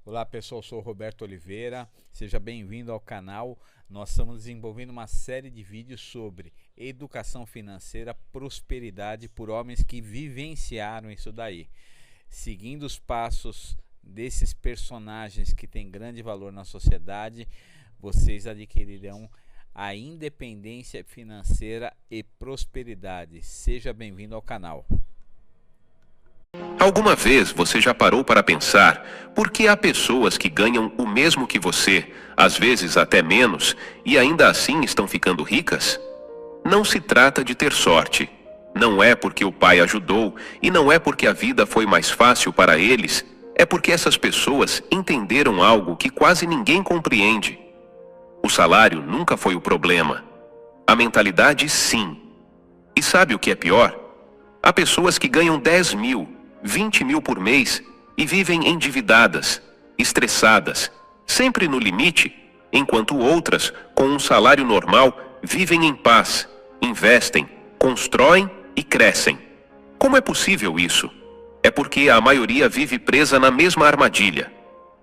Olá pessoal, sou o Roberto Oliveira, seja bem-vindo ao canal. Nós estamos desenvolvendo uma série de vídeos sobre educação financeira, prosperidade por homens que vivenciaram isso daí. Seguindo os passos desses personagens que têm grande valor na sociedade, vocês adquirirão a independência financeira e prosperidade. Seja bem-vindo ao canal. Alguma vez você já parou para pensar por que há pessoas que ganham o mesmo que você, às vezes até menos, e ainda assim estão ficando ricas? Não se trata de ter sorte. Não é porque o pai ajudou e não é porque a vida foi mais fácil para eles, é porque essas pessoas entenderam algo que quase ninguém compreende. O salário nunca foi o problema. A mentalidade, sim. E sabe o que é pior? Há pessoas que ganham 10 mil, 20 mil por mês e vivem endividadas, estressadas, sempre no limite, enquanto outras, com um salário normal, vivem em paz, investem, constroem e crescem. Como é possível isso? É porque a maioria vive presa na mesma armadilha.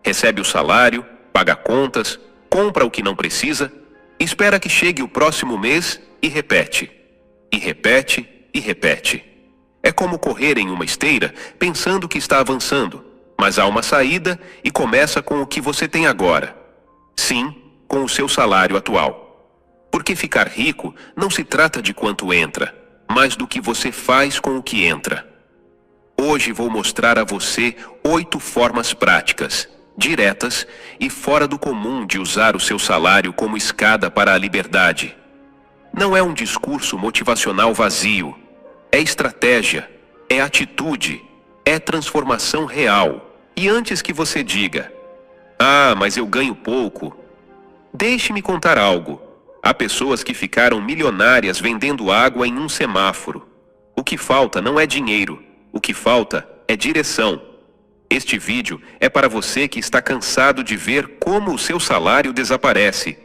Recebe o salário, paga contas, compra o que não precisa, espera que chegue o próximo mês e repete. E repete e repete. É como correr em uma esteira pensando que está avançando, mas há uma saída e começa com o que você tem agora. Sim, com o seu salário atual. Porque ficar rico não se trata de quanto entra, mas do que você faz com o que entra. Hoje vou mostrar a você 8 formas práticas, diretas e fora do comum de usar o seu salário como escada para a liberdade. Não é um discurso motivacional vazio. É estratégia, é atitude, é transformação real. E antes que você diga, mas eu ganho pouco, deixe-me contar algo. Há pessoas que ficaram milionárias vendendo água em um semáforo. O que falta não é dinheiro, o que falta é direção. Este vídeo é para você que está cansado de ver como o seu salário desaparece.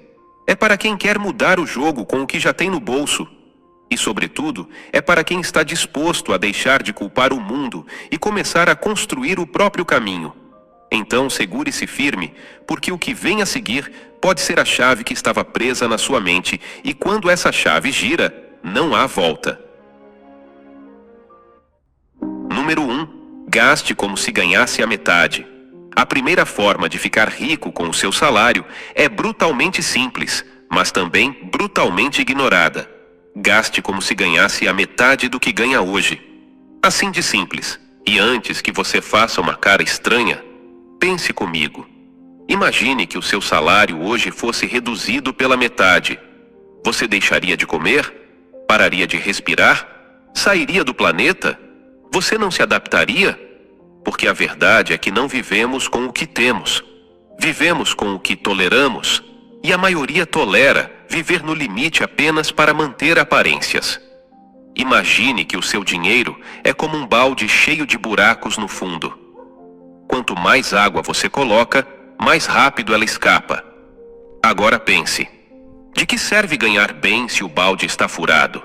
É para quem quer mudar o jogo com o que já tem no bolso. E, sobretudo, é para quem está disposto a deixar de culpar o mundo e começar a construir o próprio caminho. Então, segure-se firme, porque o que vem a seguir pode ser a chave que estava presa na sua mente, e quando essa chave gira, não há volta. Número 1. Gaste como se ganhasse a metade. A primeira forma de ficar rico com o seu salário é brutalmente simples, mas também brutalmente ignorada. Gaste como se ganhasse a metade do que ganha hoje. Assim de simples. E antes que você faça uma cara estranha, pense comigo. Imagine que o seu salário hoje fosse reduzido pela metade. Você deixaria de comer? Pararia de respirar? Sairia do planeta? Você não se adaptaria? Porque a verdade é que não vivemos com o que temos. Vivemos com o que toleramos. E a maioria tolera viver no limite apenas para manter aparências. Imagine que o seu dinheiro é como um balde cheio de buracos no fundo. Quanto mais água você coloca, mais rápido ela escapa. Agora pense: de que serve ganhar bem se o balde está furado?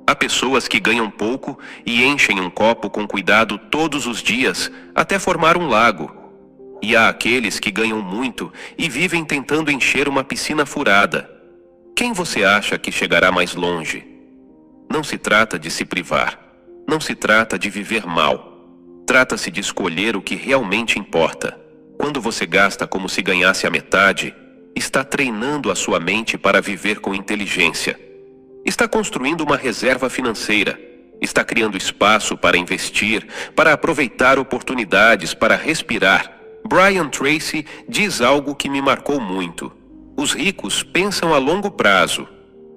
Há pessoas que ganham pouco e enchem um copo com cuidado todos os dias até formar um lago. E há aqueles que ganham muito e vivem tentando encher uma piscina furada. Quem você acha que chegará mais longe? Não se trata de se privar. Não se trata de viver mal. Trata-se de escolher o que realmente importa. Quando você gasta como se ganhasse a metade, está treinando a sua mente para viver com inteligência. Está construindo uma reserva financeira. Está criando espaço para investir, para aproveitar oportunidades, para respirar. Brian Tracy diz algo que me marcou muito. Os ricos pensam a longo prazo.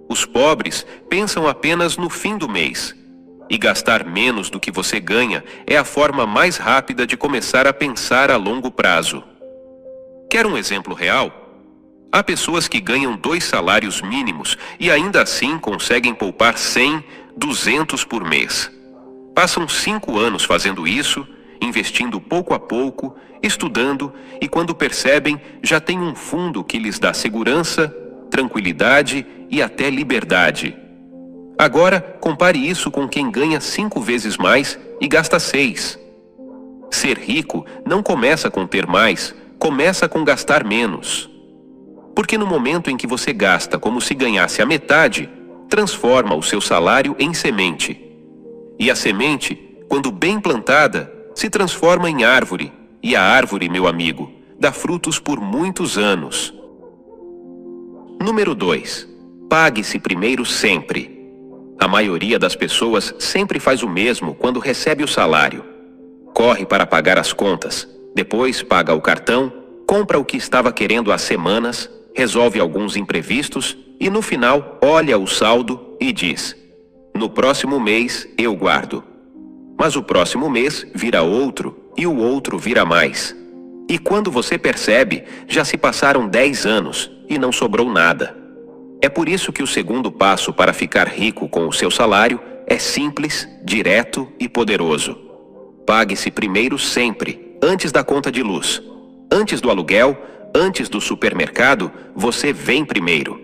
Os pobres pensam apenas no fim do mês. E gastar menos do que você ganha é a forma mais rápida de começar a pensar a longo prazo. Quer um exemplo real? Há pessoas que ganham 2 salários mínimos e ainda assim conseguem poupar 100, 200 por mês. Passam 5 anos fazendo isso, investindo pouco a pouco, estudando, e quando percebem, já têm um fundo que lhes dá segurança, tranquilidade e até liberdade. Agora, compare isso com quem ganha 5 vezes mais e gasta 6. Ser rico não começa com ter mais, começa com gastar menos. Porque no momento em que você gasta como se ganhasse a metade, transforma o seu salário em semente. E a semente, quando bem plantada, se transforma em árvore. E a árvore, meu amigo, dá frutos por muitos anos. Número 2. Pague-se primeiro sempre. A maioria das pessoas sempre faz o mesmo quando recebe o salário. Corre para pagar as contas, depois paga o cartão, compra o que estava querendo há semanas, resolve alguns imprevistos e no final olha o saldo e diz: no próximo mês eu guardo. Mas o próximo mês vira outro e o outro vira mais. E quando você percebe, já se passaram 10 anos e não sobrou nada. É por isso que o segundo passo para ficar rico com o seu salário é simples, direto e poderoso. Pague-se primeiro sempre, antes da conta de luz. Antes do aluguel, antes do supermercado, você vem primeiro.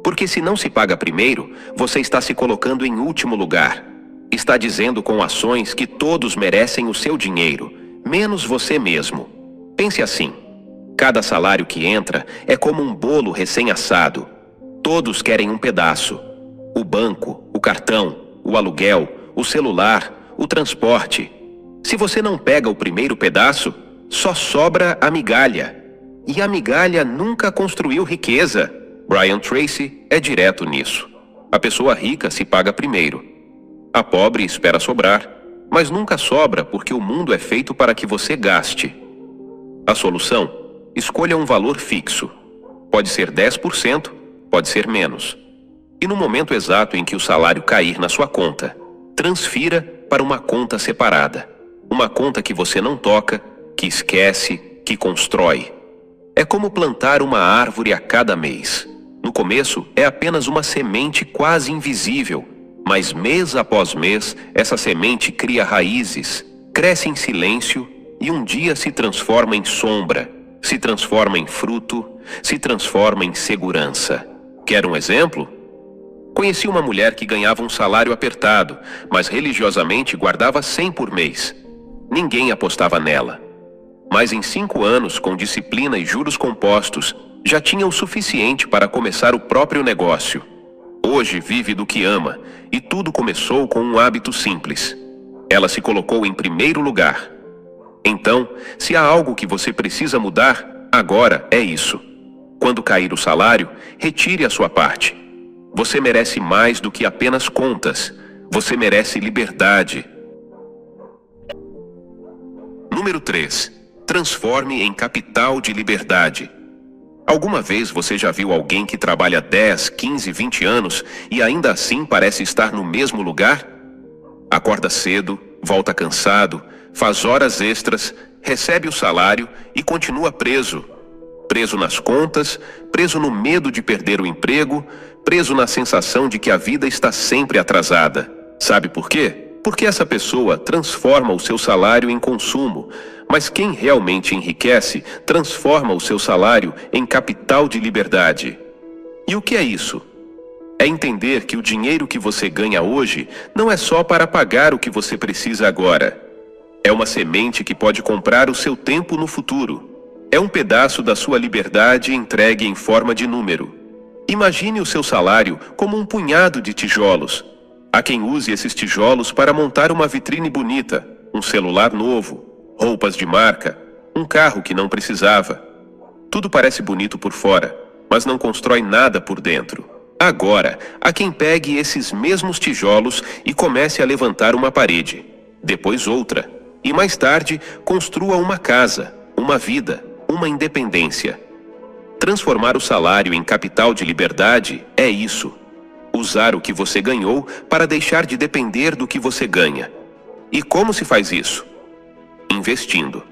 Porque se não se paga primeiro, você está se colocando em último lugar. Está dizendo com ações que todos merecem o seu dinheiro, menos você mesmo. Pense assim: cada salário que entra é como um bolo recém-assado. Todos querem um pedaço. O banco, o cartão, o aluguel, o celular, o transporte. Se você não pega o primeiro pedaço, só sobra a migalha. E a migalha nunca construiu riqueza. Brian Tracy é direto nisso. A pessoa rica se paga primeiro. A pobre espera sobrar, mas nunca sobra porque o mundo é feito para que você gaste. A solução? Escolha um valor fixo. Pode ser 10%, pode ser menos. E no momento exato em que o salário cair na sua conta, transfira para uma conta separada. Uma conta que você não toca, que esquece, que constrói. É como plantar uma árvore a cada mês. No começo, é apenas uma semente quase invisível, mas mês após mês, essa semente cria raízes, cresce em silêncio e um dia se transforma em sombra, se transforma em fruto, se transforma em segurança. Quer um exemplo? Conheci uma mulher que ganhava um salário apertado, mas religiosamente guardava 100 por mês. Ninguém apostava nela. Mas em 5 anos, com disciplina e juros compostos, já tinha o suficiente para começar o próprio negócio. Hoje vive do que ama, e tudo começou com um hábito simples. Ela se colocou em primeiro lugar. Então, se há algo que você precisa mudar, agora é isso. Quando cair o salário, retire a sua parte. Você merece mais do que apenas contas. Você merece liberdade. Número 3. Transforme em capital de liberdade. Alguma vez você já viu alguém que trabalha 10, 15, 20 anos e ainda assim parece estar no mesmo lugar? Acorda cedo, volta cansado, faz horas extras, recebe o salário e continua preso. Preso nas contas, preso no medo de perder o emprego, preso na sensação de que a vida está sempre atrasada. Sabe por quê? Porque essa pessoa transforma o seu salário em consumo, mas quem realmente enriquece transforma o seu salário em capital de liberdade. E o que é isso? É entender que o dinheiro que você ganha hoje não é só para pagar o que você precisa agora. É uma semente que pode comprar o seu tempo no futuro. É um pedaço da sua liberdade entregue em forma de número. Imagine o seu salário como um punhado de tijolos. Há quem use esses tijolos para montar uma vitrine bonita, um celular novo, roupas de marca, um carro que não precisava. Tudo parece bonito por fora, mas não constrói nada por dentro. Agora, há quem pegue esses mesmos tijolos e comece a levantar uma parede, depois outra, e mais tarde construa uma casa, uma vida, uma independência. Transformar o salário em capital de liberdade é isso. Usar o que você ganhou para deixar de depender do que você ganha. E como se faz isso? Investindo.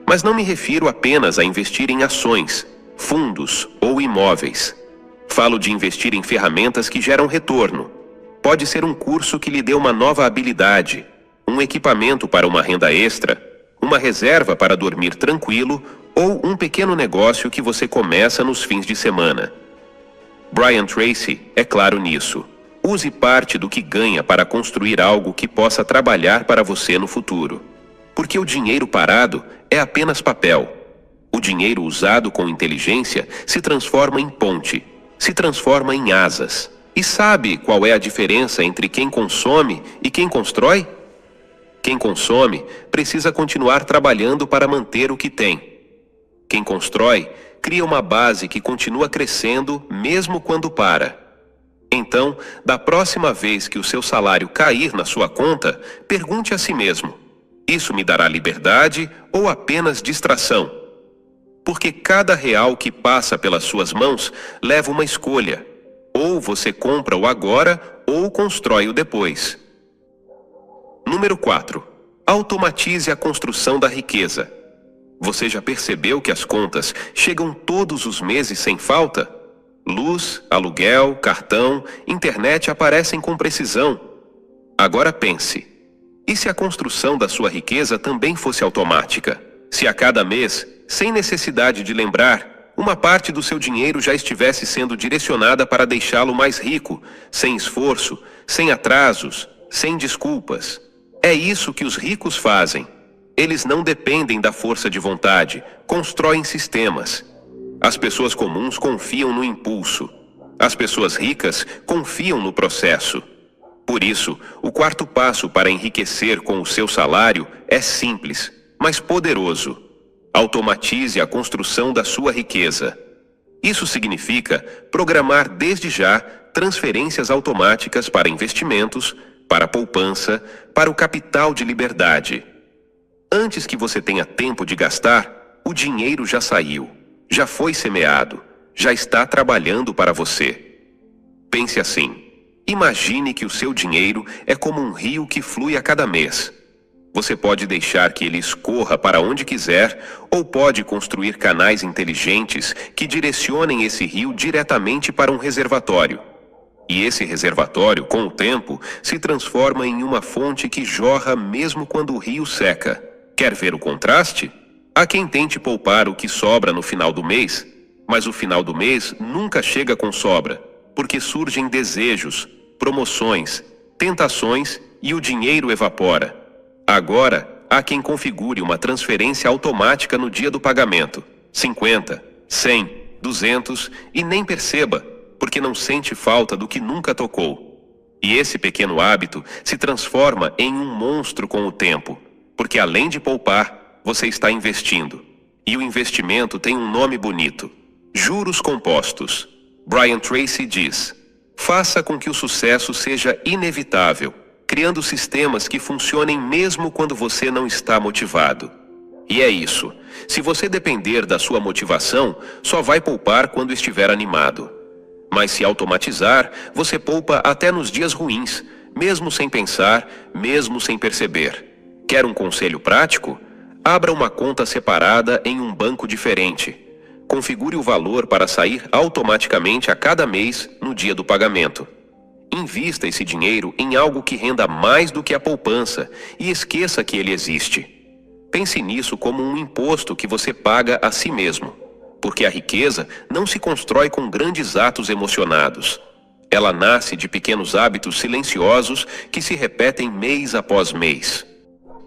Mas não me refiro apenas a investir em ações, fundos ou imóveis. Falo de investir em ferramentas que geram retorno. Pode ser um curso que lhe dê uma nova habilidade, um equipamento para uma renda extra, uma reserva para dormir tranquilo ou um pequeno negócio que você começa nos fins de semana. Brian Tracy é claro nisso. Use parte do que ganha para construir algo que possa trabalhar para você no futuro. Porque o dinheiro parado é apenas papel. O dinheiro usado com inteligência se transforma em ponte, se transforma em asas. E sabe qual é a diferença entre quem consome e quem constrói? Quem consome precisa continuar trabalhando para manter o que tem. Quem constrói cria uma base que continua crescendo mesmo quando para. Então, da próxima vez que o seu salário cair na sua conta, pergunte a si mesmo: isso me dará liberdade ou apenas distração? Porque cada real que passa pelas suas mãos leva uma escolha. Ou você compra o agora ou constrói o depois. Número 4. Automatize a construção da riqueza. Você já percebeu que as contas chegam todos os meses sem falta? Luz, aluguel, cartão, internet aparecem com precisão. Agora pense: e se a construção da sua riqueza também fosse automática? Se a cada mês, sem necessidade de lembrar, uma parte do seu dinheiro já estivesse sendo direcionada para deixá-lo mais rico, sem esforço, sem atrasos, sem desculpas. É isso que os ricos fazem. Eles não dependem da força de vontade, constroem sistemas. As pessoas comuns confiam no impulso. As pessoas ricas confiam no processo. Por isso, o quarto passo para enriquecer com o seu salário é simples, mas poderoso. Automatize a construção da sua riqueza. Isso significa programar desde já transferências automáticas para investimentos, para poupança, para o capital de liberdade. Antes que você tenha tempo de gastar, o dinheiro já saiu, já foi semeado, já está trabalhando para você. Pense assim: imagine que o seu dinheiro é como um rio que flui a cada mês. Você pode deixar que ele escorra para onde quiser, ou pode construir canais inteligentes que direcionem esse rio diretamente para um reservatório. E esse reservatório, com o tempo, se transforma em uma fonte que jorra mesmo quando o rio seca. Quer ver o contraste? Há quem tente poupar o que sobra no final do mês, mas o final do mês nunca chega com sobra, porque surgem desejos, promoções, tentações e o dinheiro evapora. Agora, há quem configure uma transferência automática no dia do pagamento. 50, 100, 200 e nem perceba, porque não sente falta do que nunca tocou. E esse pequeno hábito se transforma em um monstro com o tempo, porque além de poupar, você está investindo. E o investimento tem um nome bonito: juros compostos. Brian Tracy diz: faça com que o sucesso seja inevitável, criando sistemas que funcionem mesmo quando você não está motivado. E é isso. Se você depender da sua motivação, só vai poupar quando estiver animado. Mas se automatizar, você poupa até nos dias ruins, mesmo sem pensar, mesmo sem perceber. Quer um conselho prático? Abra uma conta separada em um banco diferente. Configure o valor para sair automaticamente a cada mês no dia do pagamento. Invista esse dinheiro em algo que renda mais do que a poupança e esqueça que ele existe. Pense nisso como um imposto que você paga a si mesmo, porque a riqueza não se constrói com grandes atos emocionados. Ela nasce de pequenos hábitos silenciosos que se repetem mês após mês.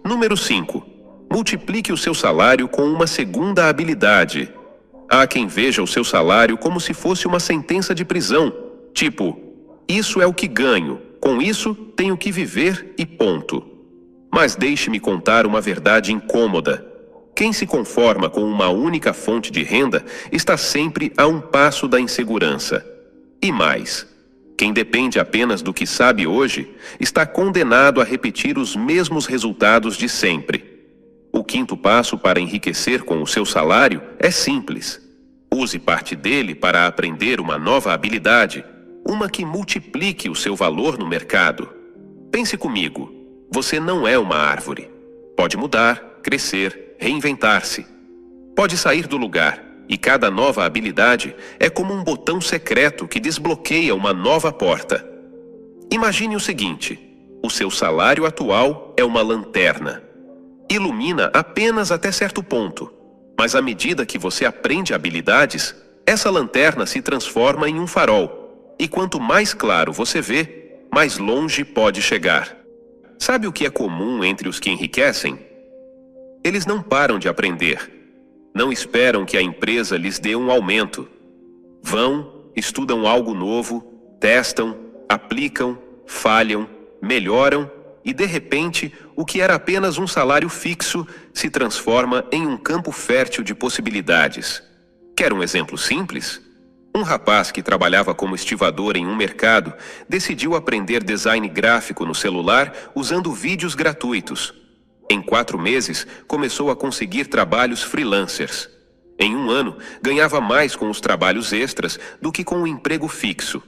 Número 5. Multiplique o seu salário com uma segunda habilidade. Há quem veja o seu salário como se fosse uma sentença de prisão, tipo: isso é o que ganho, com isso tenho que viver e ponto. Mas deixe-me contar uma verdade incômoda. Quem se conforma com uma única fonte de renda está sempre a um passo da insegurança. E mais, quem depende apenas do que sabe hoje está condenado a repetir os mesmos resultados de sempre. O quinto passo para enriquecer com o seu salário é simples. Use parte dele para aprender uma nova habilidade, uma que multiplique o seu valor no mercado. Pense comigo, você não é uma árvore. Pode mudar, crescer, reinventar-se. Pode sair do lugar, e cada nova habilidade é como um botão secreto que desbloqueia uma nova porta. Imagine o seguinte: o seu salário atual é uma lanterna. Ilumina apenas até certo ponto, mas à medida que você aprende habilidades, essa lanterna se transforma em um farol. E quanto mais claro você vê, mais longe pode chegar. Sabe o que é comum entre os que enriquecem? Eles não param de aprender. Não esperam que a empresa lhes dê um aumento. Vão, estudam algo novo, testam, aplicam, falham, melhoram e, de repente, o que era apenas um salário fixo se transforma em um campo fértil de possibilidades. Quer um exemplo simples? Um rapaz que trabalhava como estivador em um mercado decidiu aprender design gráfico no celular usando vídeos gratuitos. Em 4 meses, começou a conseguir trabalhos freelancers. Em 1 ano, ganhava mais com os trabalhos extras do que com o emprego fixo.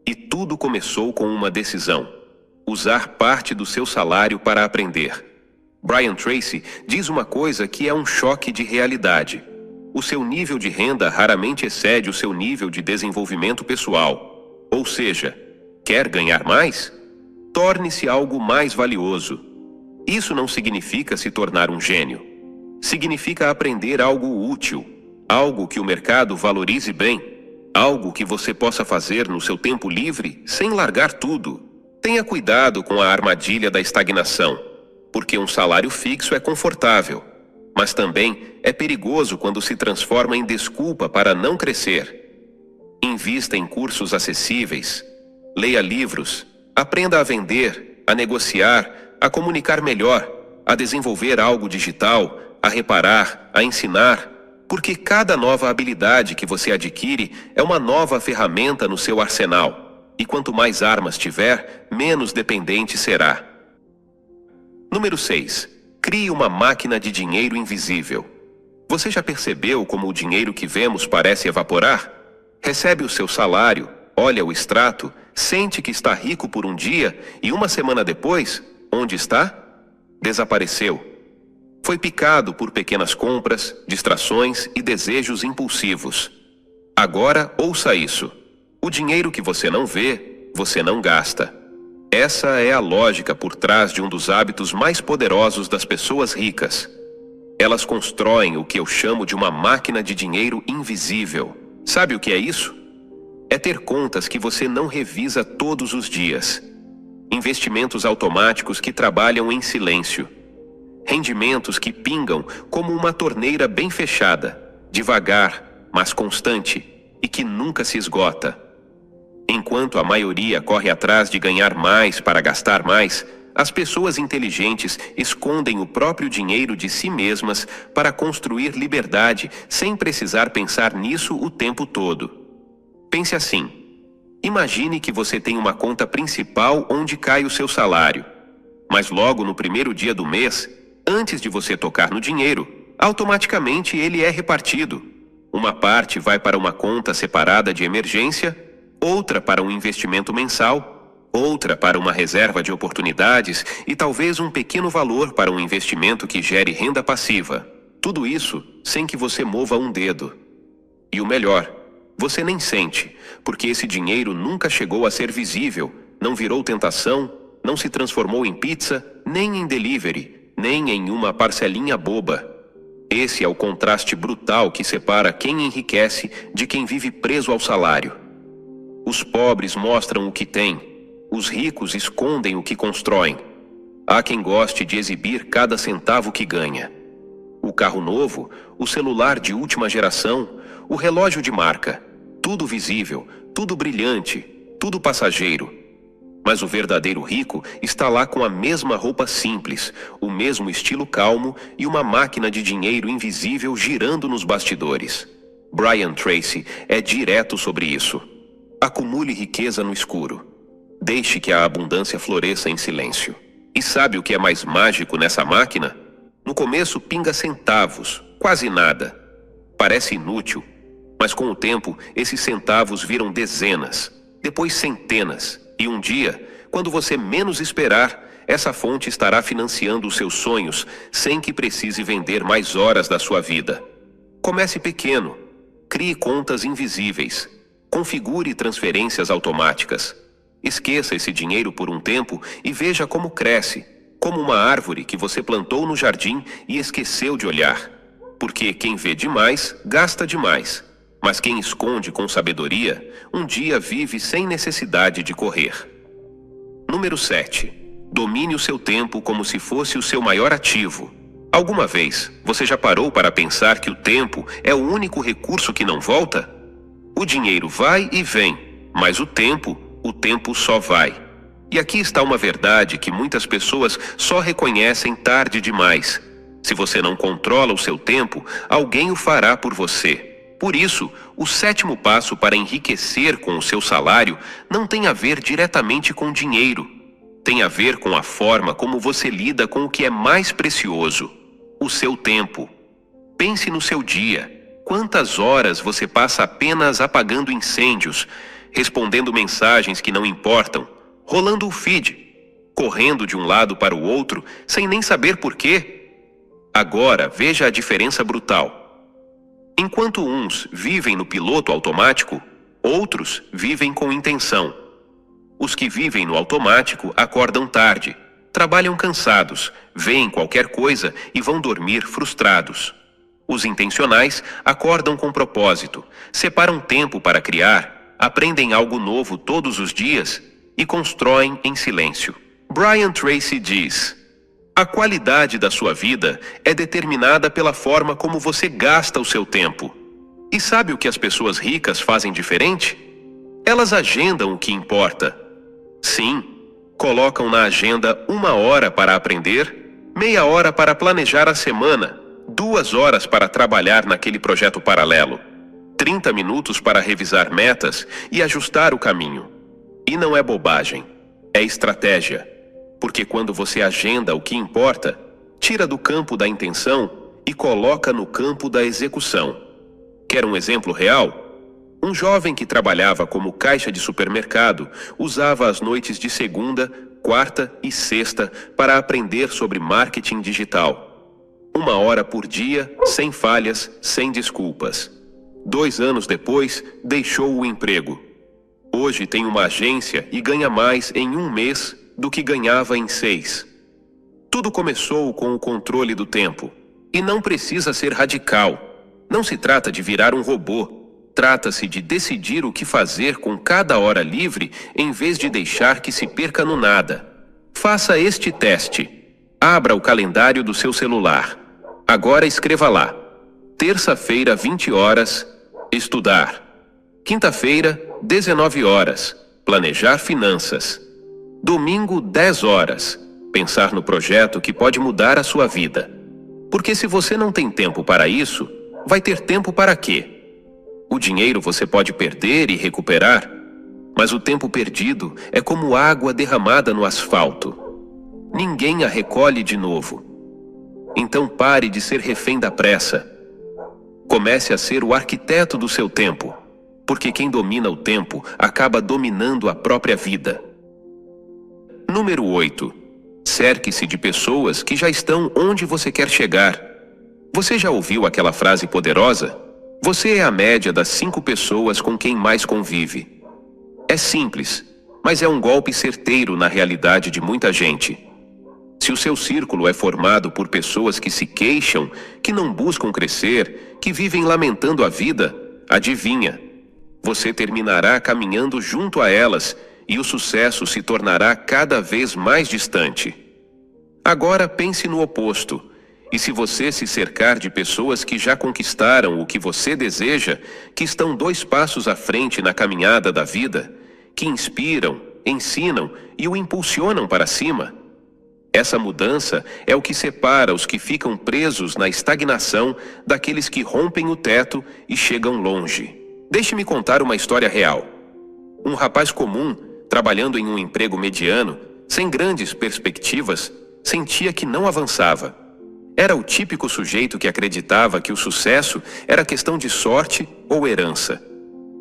E tudo começou com uma decisão: usar parte do seu salário para aprender. Brian Tracy diz uma coisa que é um choque de realidade. O seu nível de renda raramente excede o seu nível de desenvolvimento pessoal. Ou seja, quer ganhar mais? Torne-se algo mais valioso. Isso não significa se tornar um gênio. Significa aprender algo útil, algo que o mercado valorize bem, algo que você possa fazer no seu tempo livre sem largar tudo. Tenha cuidado com a armadilha da estagnação, porque um salário fixo é confortável, mas também é perigoso quando se transforma em desculpa para não crescer. Invista em cursos acessíveis, leia livros, aprenda a vender, a negociar, a comunicar melhor, a desenvolver algo digital, a reparar, a ensinar, porque cada nova habilidade que você adquire é uma nova ferramenta no seu arsenal, e quanto mais armas tiver, menos dependente será. Número 6. Crie uma máquina de dinheiro invisível. Você já percebeu como o dinheiro que vemos parece evaporar? Recebe o seu salário, olha o extrato, sente que está rico por um dia e 1 semana depois, onde está? Desapareceu. Foi picado por pequenas compras, distrações e desejos impulsivos. Agora, ouça isso. O dinheiro que você não vê, você não gasta. Essa é a lógica por trás de um dos hábitos mais poderosos das pessoas ricas. Elas constroem o que eu chamo de uma máquina de dinheiro invisível. Sabe o que é isso? É ter contas que você não revisa todos os dias. Investimentos automáticos que trabalham em silêncio. Rendimentos que pingam como uma torneira bem fechada, devagar, mas constante, e que nunca se esgota. Enquanto a maioria corre atrás de ganhar mais para gastar mais, as pessoas inteligentes escondem o próprio dinheiro de si mesmas para construir liberdade sem precisar pensar nisso o tempo todo. Pense assim. Imagine que você tem uma conta principal onde cai o seu salário. Mas logo no primeiro dia do mês, antes de você tocar no dinheiro, automaticamente ele é repartido. Uma parte vai para uma conta separada de emergência, outra para um investimento mensal, outra para uma reserva de oportunidades e talvez um pequeno valor para um investimento que gere renda passiva. Tudo isso sem que você mova um dedo. E o melhor, você nem sente, porque esse dinheiro nunca chegou a ser visível, não virou tentação, não se transformou em pizza, nem em delivery, nem em uma parcelinha boba. Esse é o contraste brutal que separa quem enriquece de quem vive preso ao salário. Os pobres mostram o que têm, os ricos escondem o que constroem. Há quem goste de exibir cada centavo que ganha. O carro novo, o celular de última geração, o relógio de marca, tudo visível, tudo brilhante, tudo passageiro. Mas o verdadeiro rico está lá com a mesma roupa simples, o mesmo estilo calmo e uma máquina de dinheiro invisível girando nos bastidores. Brian Tracy é direto sobre isso. Acumule riqueza no escuro. Deixe que a abundância floresça em silêncio. E sabe o que é mais mágico nessa máquina? No começo pinga centavos, quase nada. Parece inútil, mas com o tempo esses centavos viram dezenas, depois centenas. E um dia, quando você menos esperar, essa fonte estará financiando os seus sonhos sem que precise vender mais horas da sua vida. Comece pequeno. Crie contas invisíveis. Configure transferências automáticas. Esqueça esse dinheiro por um tempo e veja como cresce, como uma árvore que você plantou no jardim e esqueceu de olhar. Porque quem vê demais, gasta demais. Mas quem esconde com sabedoria, um dia vive sem necessidade de correr. Número 7. Domine o seu tempo como se fosse o seu maior ativo. Alguma vez você já parou para pensar que o tempo é o único recurso que não volta? O dinheiro vai e vem, mas o tempo só vai. E aqui está uma verdade que muitas pessoas só reconhecem tarde demais. Se você não controla o seu tempo, alguém o fará por você. Por isso, o 7º passo para enriquecer com o seu salário não tem a ver diretamente com dinheiro. Tem a ver com a forma como você lida com o que é mais precioso, o seu tempo. Pense no seu dia. Quantas horas você passa apenas apagando incêndios, respondendo mensagens que não importam, rolando o feed, correndo de um lado para o outro sem nem saber por quê? Agora veja a diferença brutal. Enquanto uns vivem no piloto automático, outros vivem com intenção. Os que vivem no automático acordam tarde, trabalham cansados, veem qualquer coisa e vão dormir frustrados. Os intencionais acordam com propósito, separam tempo para criar, aprendem algo novo todos os dias e constroem em silêncio. Brian Tracy diz: a qualidade da sua vida é determinada pela forma como você gasta o seu tempo. E sabe o que as pessoas ricas fazem diferente? Elas agendam o que importa. Sim, colocam na agenda 1 hora para aprender, meia hora para planejar a semana, 2 horas para trabalhar naquele projeto paralelo, 30 minutos para revisar metas e ajustar o caminho. E não é bobagem, é estratégia. Porque quando você agenda o que importa, tira do campo da intenção e coloca no campo da execução. Quer um exemplo real? Um jovem que trabalhava como caixa de supermercado usava as noites de segunda, quarta e sexta para aprender sobre marketing digital. 1 hora por dia, sem falhas, sem desculpas. 2 anos depois, deixou o emprego. Hoje tem uma agência e ganha mais em 1 mês do que ganhava em 6. Tudo começou com o controle do tempo. E não precisa ser radical. Não se trata de virar um robô. Trata-se de decidir o que fazer com cada hora livre em vez de deixar que se perca no nada. Faça este teste. Abra o calendário do seu celular. Agora escreva lá: terça-feira, 20 horas, estudar. Quinta-feira, 19 horas, planejar finanças. Domingo, 10 horas, pensar no projeto que pode mudar a sua vida. Porque se você não tem tempo para isso, vai ter tempo para quê? O dinheiro você pode perder e recuperar, mas o tempo perdido é como água derramada no asfalto. Ninguém a recolhe de novo. Então pare de ser refém da pressa. Comece a ser o arquiteto do seu tempo, porque quem domina o tempo acaba dominando a própria vida. Número 8. Cerque-se de pessoas que já estão onde você quer chegar. Você já ouviu aquela frase poderosa? Você é a média das 5 pessoas com quem mais convive. É simples, mas é um golpe certeiro na realidade de muita gente. Se o seu círculo é formado por pessoas que se queixam, que não buscam crescer, que vivem lamentando a vida, adivinha, você terminará caminhando junto a elas e o sucesso se tornará cada vez mais distante. Agora pense no oposto. E se você se cercar de pessoas que já conquistaram o que você deseja, que estão 2 passos à frente na caminhada da vida, que inspiram, ensinam e o impulsionam para cima? Essa mudança é o que separa os que ficam presos na estagnação daqueles que rompem o teto e chegam longe. Deixe-me contar uma história real. Um rapaz comum, trabalhando em um emprego mediano, sem grandes perspectivas, sentia que não avançava. Era o típico sujeito que acreditava que o sucesso era questão de sorte ou herança.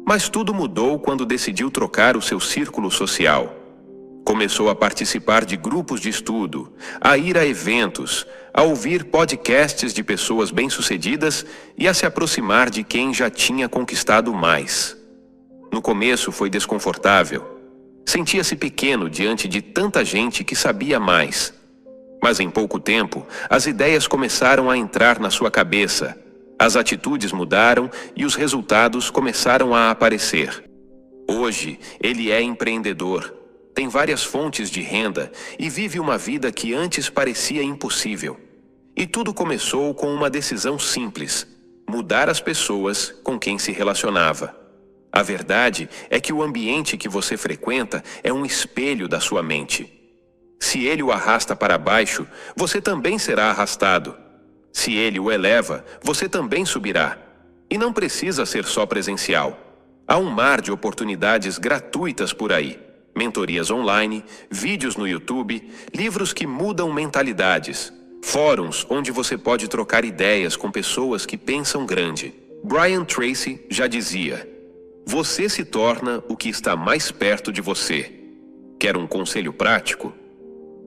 Mas tudo mudou quando decidiu trocar o seu círculo social. Começou a participar de grupos de estudo, a ir a eventos, a ouvir podcasts de pessoas bem-sucedidas e a se aproximar de quem já tinha conquistado mais. No começo foi desconfortável. Sentia-se pequeno diante de tanta gente que sabia mais. Mas em pouco tempo, as ideias começaram a entrar na sua cabeça. As atitudes mudaram e os resultados começaram a aparecer. Hoje, ele é empreendedor, tem várias fontes de renda e vive uma vida que antes parecia impossível. E tudo começou com uma decisão simples: mudar as pessoas com quem se relacionava. A verdade é que o ambiente que você frequenta é um espelho da sua mente. Se ele o arrasta para baixo, você também será arrastado. Se ele o eleva, você também subirá. E não precisa ser só presencial. Há um mar de oportunidades gratuitas por aí. Mentorias online, vídeos no YouTube, livros que mudam mentalidades, fóruns onde você pode trocar ideias com pessoas que pensam grande. Brian Tracy já dizia: você se torna o que está mais perto de você. Quer um conselho prático?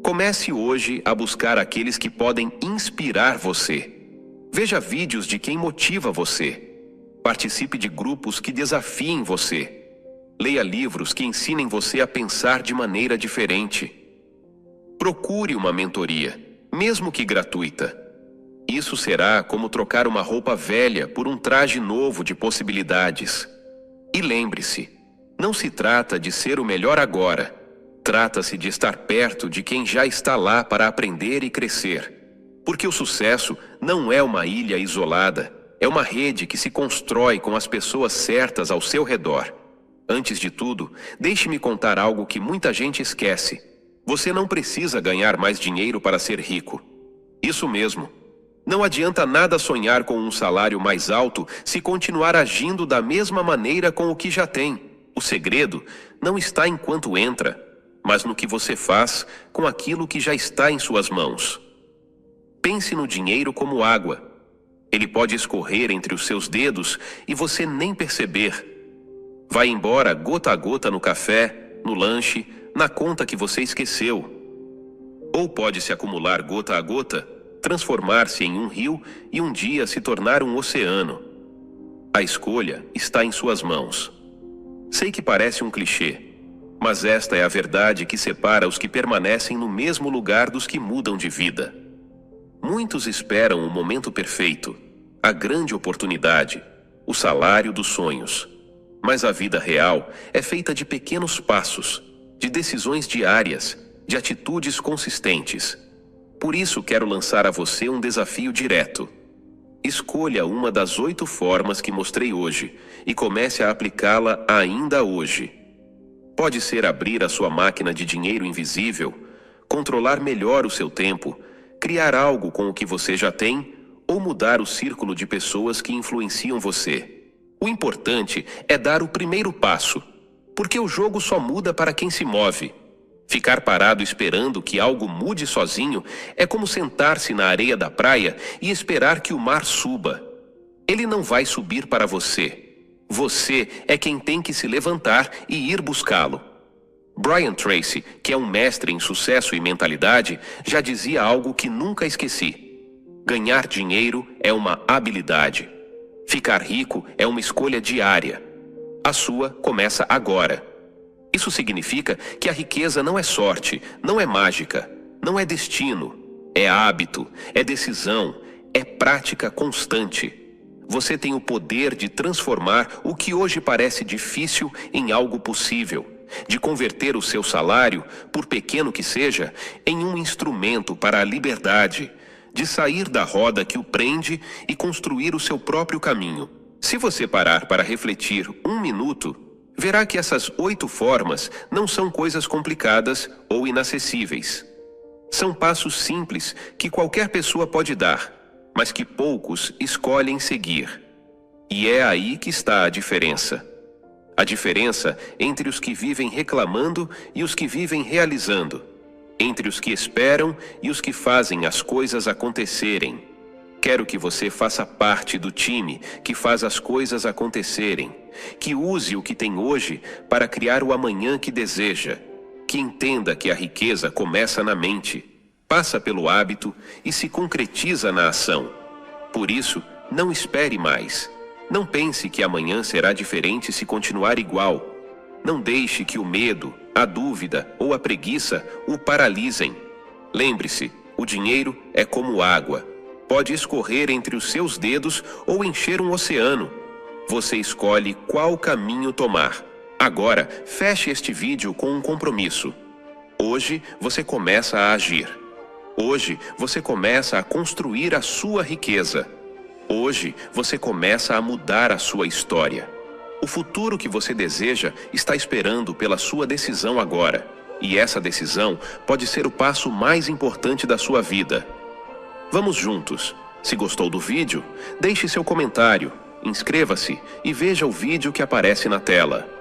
Comece hoje a buscar aqueles que podem inspirar você. Veja vídeos de quem motiva você. Participe de grupos que desafiem você. Leia livros que ensinem você a pensar de maneira diferente. Procure uma mentoria, mesmo que gratuita. Isso será como trocar uma roupa velha por um traje novo de possibilidades. E lembre-se, não se trata de ser o melhor agora. Trata-se de estar perto de quem já está lá para aprender e crescer. Porque o sucesso não é uma ilha isolada, é uma rede que se constrói com as pessoas certas ao seu redor. Antes de tudo, deixe-me contar algo que muita gente esquece. Você não precisa ganhar mais dinheiro para ser rico. Isso mesmo. Não adianta nada sonhar com um salário mais alto se continuar agindo da mesma maneira com o que já tem. O segredo não está em quanto entra, mas no que você faz com aquilo que já está em suas mãos. Pense no dinheiro como água. Ele pode escorrer entre os seus dedos e você nem perceber. Vai embora gota a gota no café, no lanche, na conta que você esqueceu. Ou pode se acumular gota a gota, transformar-se em um rio e um dia se tornar um oceano. A escolha está em suas mãos. Sei que parece um clichê, mas esta é a verdade que separa os que permanecem no mesmo lugar dos que mudam de vida. Muitos esperam o momento perfeito, a grande oportunidade, o salário dos sonhos. Mas a vida real é feita de pequenos passos, de decisões diárias, de atitudes consistentes. Por isso quero lançar a você um desafio direto. Escolha uma das 8 formas que mostrei hoje e comece a aplicá-la ainda hoje. Pode ser abrir a sua máquina de dinheiro invisível, controlar melhor o seu tempo, criar algo com o que você já tem ou mudar o círculo de pessoas que influenciam você. O importante é dar o primeiro passo, porque o jogo só muda para quem se move. Ficar parado esperando que algo mude sozinho é como sentar-se na areia da praia e esperar que o mar suba. Ele não vai subir para você. Você é quem tem que se levantar e ir buscá-lo. Brian Tracy, que é um mestre em sucesso e mentalidade, já dizia algo que nunca esqueci: ganhar dinheiro é uma habilidade. Ficar rico é uma escolha diária. A sua começa agora. Isso significa que a riqueza não é sorte, não é mágica, não é destino. É hábito, é decisão, é prática constante. Você tem o poder de transformar o que hoje parece difícil em algo possível, de converter o seu salário, por pequeno que seja, em um instrumento para a liberdade, de sair da roda que o prende e construir o seu próprio caminho. Se você parar para refletir 1 minuto, verá que essas 8 formas não são coisas complicadas ou inacessíveis. São passos simples que qualquer pessoa pode dar, mas que poucos escolhem seguir. E é aí que está a diferença. A diferença entre os que vivem reclamando e os que vivem realizando. Entre os que esperam e os que fazem as coisas acontecerem. Quero que você faça parte do time que faz as coisas acontecerem, que use o que tem hoje para criar o amanhã que deseja, que entenda que a riqueza começa na mente, passa pelo hábito e se concretiza na ação. Por isso, não espere mais. Não pense que amanhã será diferente se continuar igual. Não deixe que o medo, a dúvida ou a preguiça o paralisem. Lembre-se, o dinheiro é como água. Pode escorrer entre os seus dedos ou encher um oceano. Você escolhe qual caminho tomar. Agora, feche este vídeo com um compromisso. Hoje você começa a agir. Hoje você começa a construir a sua riqueza. Hoje você começa a mudar a sua história. O futuro que você deseja está esperando pela sua decisão agora. E essa decisão pode ser o passo mais importante da sua vida. Vamos juntos. Se gostou do vídeo, deixe seu comentário, inscreva-se e veja o vídeo que aparece na tela.